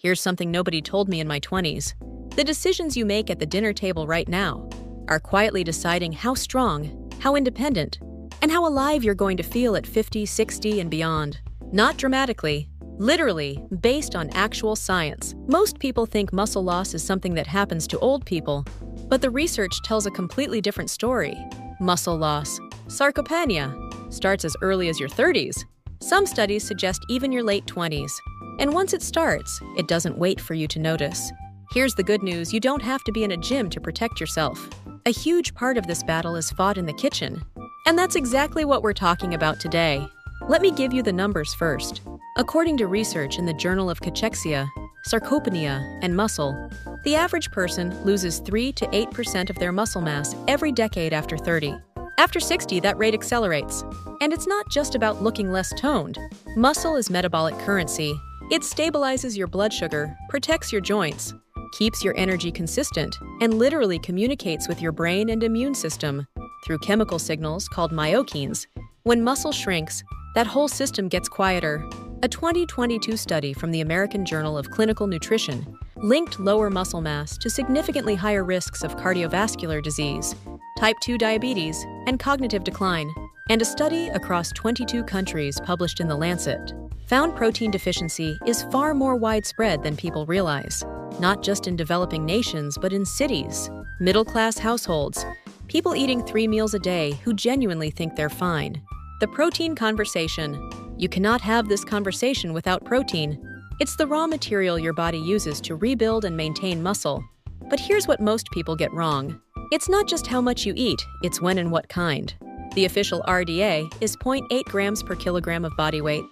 Here's something nobody told me in my 20s. The decisions you make at the dinner table right now are quietly deciding how strong, how independent, and how alive you're going to feel at 50, 60, and beyond. Not dramatically, literally, based on actual science. Most people think muscle loss is something that happens to old people, but the research tells a completely different story. Muscle loss, sarcopenia, starts as early as your 30s. Some studies suggest even your late 20s. And once it starts, it doesn't wait for you to notice. Here's the good news: you don't have to be in a gym to protect yourself. A huge part of this battle is fought in the kitchen. And that's exactly what we're talking about today. Let me give you the numbers first. According to research in the Journal of Cachexia, Sarcopenia, and Muscle, the average person loses 3 to 8% of their muscle mass every decade after 30. After 60, that rate accelerates. And it's not just about looking less toned. Muscle is metabolic currency. It stabilizes your blood sugar, protects your joints, keeps your energy consistent, and literally communicates with your brain and immune system through chemical signals called myokines. When muscle shrinks, that whole system gets quieter. A 2022 study from the American Journal of Clinical Nutrition linked lower muscle mass to significantly higher risks of cardiovascular disease, type 2 diabetes, and cognitive decline. And a study across 22 countries published in The Lancet found protein deficiency is far more widespread than people realize, not just in developing nations, but in cities, middle-class households, people eating 3 meals a day who genuinely think they're fine. The protein conversation. You cannot have this conversation without protein. It's the raw material your body uses to rebuild and maintain muscle. But here's what most people get wrong. It's not just how much you eat, it's when and what kind. The official RDA is 0.8 grams per kilogram of body weight.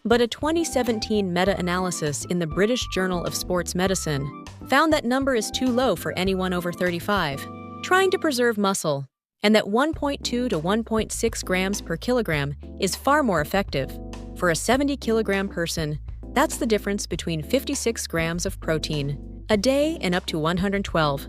But a 2017 meta-analysis in the British Journal of Sports Medicine found that number is too low for anyone over 35, trying to preserve muscle, and that 1.2 to 1.6 grams per kilogram is far more effective. For a 70-kilogram person, that's the difference between 56 grams of protein a day and up to 112.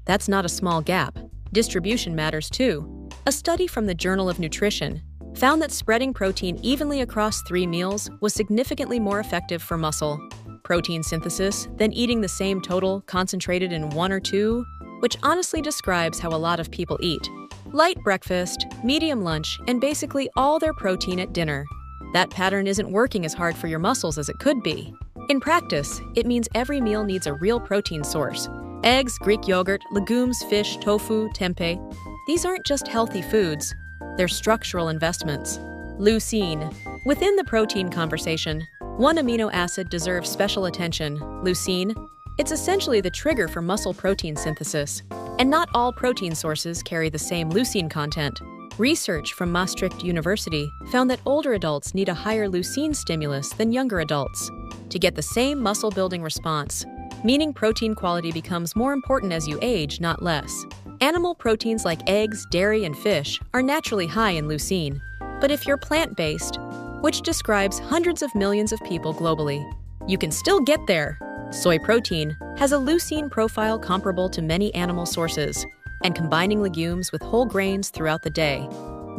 That's not a small gap. Distribution matters too. A study from the Journal of Nutrition found that spreading protein evenly across 3 meals was significantly more effective for muscle protein synthesis than eating the same total concentrated in 1 or 2, which honestly describes how a lot of people eat. Light breakfast, medium lunch, and basically all their protein at dinner. That pattern isn't working as hard for your muscles as it could be. In practice, it means every meal needs a real protein source. Eggs, Greek yogurt, legumes, fish, tofu, tempeh. These aren't just healthy foods. They're structural investments. Leucine. Within the protein conversation, one amino acid deserves special attention: leucine. It's essentially the trigger for muscle protein synthesis. And not all protein sources carry the same leucine content. Research from Maastricht University found that older adults need a higher leucine stimulus than younger adults to get the same muscle-building response, meaning protein quality becomes more important as you age, not less. Animal proteins like eggs, dairy, and fish are naturally high in leucine. But if you're plant-based, which describes hundreds of millions of people globally, you can still get there. Soy protein has a leucine profile comparable to many animal sources, and combining legumes with whole grains throughout the day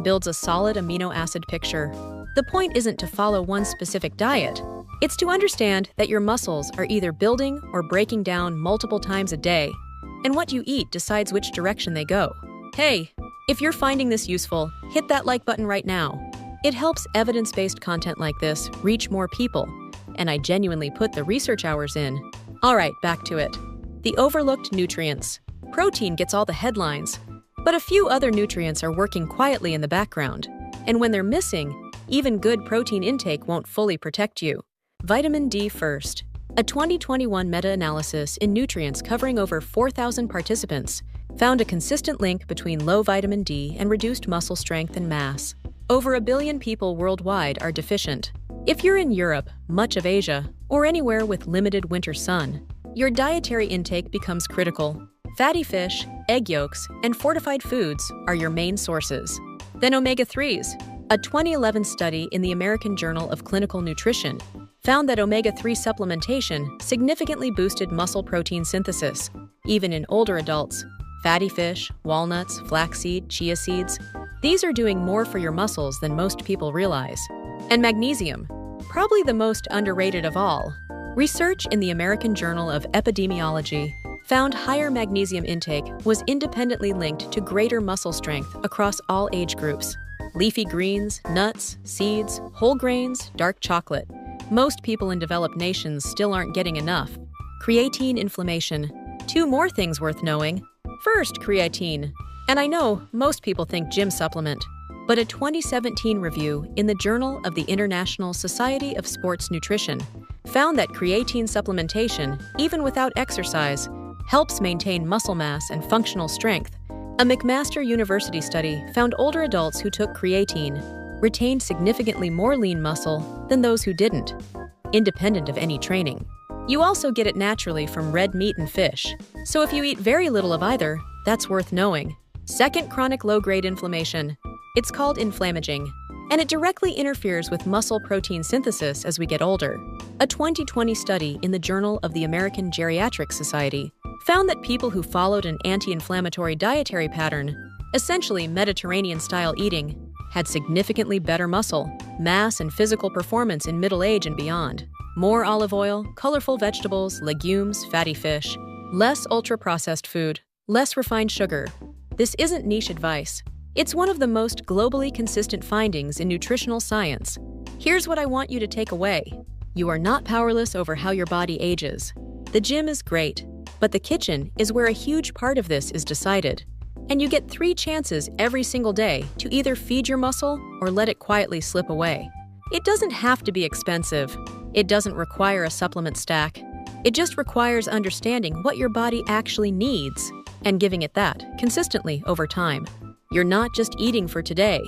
builds a solid amino acid picture. The point isn't to follow one specific diet. It's to understand that your muscles are either building or breaking down multiple times a day, and what you eat decides which direction they go. Hey, if you're finding this useful, hit that like button right now. It helps evidence-based content like this reach more people, and I genuinely put the research hours in. All right, back to it. The overlooked nutrients. Protein gets all the headlines, but a few other nutrients are working quietly in the background. And when they're missing, even good protein intake won't fully protect you. Vitamin D first. A 2021 meta-analysis in nutrients covering over 4,000 participants found a consistent link between low vitamin D and reduced muscle strength and mass. Over 1 billion people worldwide are deficient. If you're in Europe, much of Asia, or anywhere with limited winter sun, your dietary intake becomes critical. Fatty fish, egg yolks, and fortified foods are your main sources. Then omega-3s. A 2011 study in the American Journal of Clinical Nutrition found that omega-3 supplementation significantly boosted muscle protein synthesis, even in older adults. Fatty fish, walnuts, flaxseed, chia seeds, these are doing more for your muscles than most people realize. And magnesium, probably the most underrated of all. Research in the American Journal of Epidemiology found higher magnesium intake was independently linked to greater muscle strength across all age groups. Leafy greens, nuts, seeds, whole grains, dark chocolate. Most people in developed nations still aren't getting enough. Creatine inflammation. 2 more things worth knowing. First, creatine. And I know most people think gym supplement, but a 2017 review in the Journal of the International Society of Sports Nutrition found that creatine supplementation, even without exercise, helps maintain muscle mass and functional strength. A McMaster University study found older adults who took creatine retained significantly more lean muscle than those who didn't, independent of any training. You also get it naturally from red meat and fish, so if you eat very little of either, that's worth knowing. Second, chronic low-grade inflammation. It's called inflammaging, and it directly interferes with muscle protein synthesis as we get older. A 2020 study in the Journal of the American Geriatric Society found that people who followed an anti-inflammatory dietary pattern, essentially Mediterranean-style eating, had significantly better muscle, mass, and physical performance in middle age and beyond. More olive oil, colorful vegetables, legumes, fatty fish, less ultra-processed food, less refined sugar. This isn't niche advice. It's one of the most globally consistent findings in nutritional science. Here's what I want you to take away. You are not powerless over how your body ages. The gym is great, but the kitchen is where a huge part of this is decided. And you get 3 chances every single day to either feed your muscle or let it quietly slip away. It doesn't have to be expensive. It doesn't require a supplement stack. It just requires understanding what your body actually needs and giving it that consistently over time. You're not just eating for today.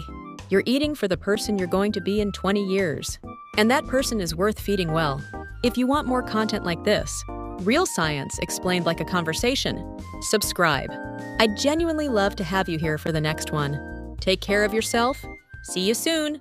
You're eating for the person you're going to be in 20 years. And that person is worth feeding well. If you want more content like this, real science explained like a conversation, subscribe. I'd genuinely love to have you here for the next one. Take care of yourself. See you soon.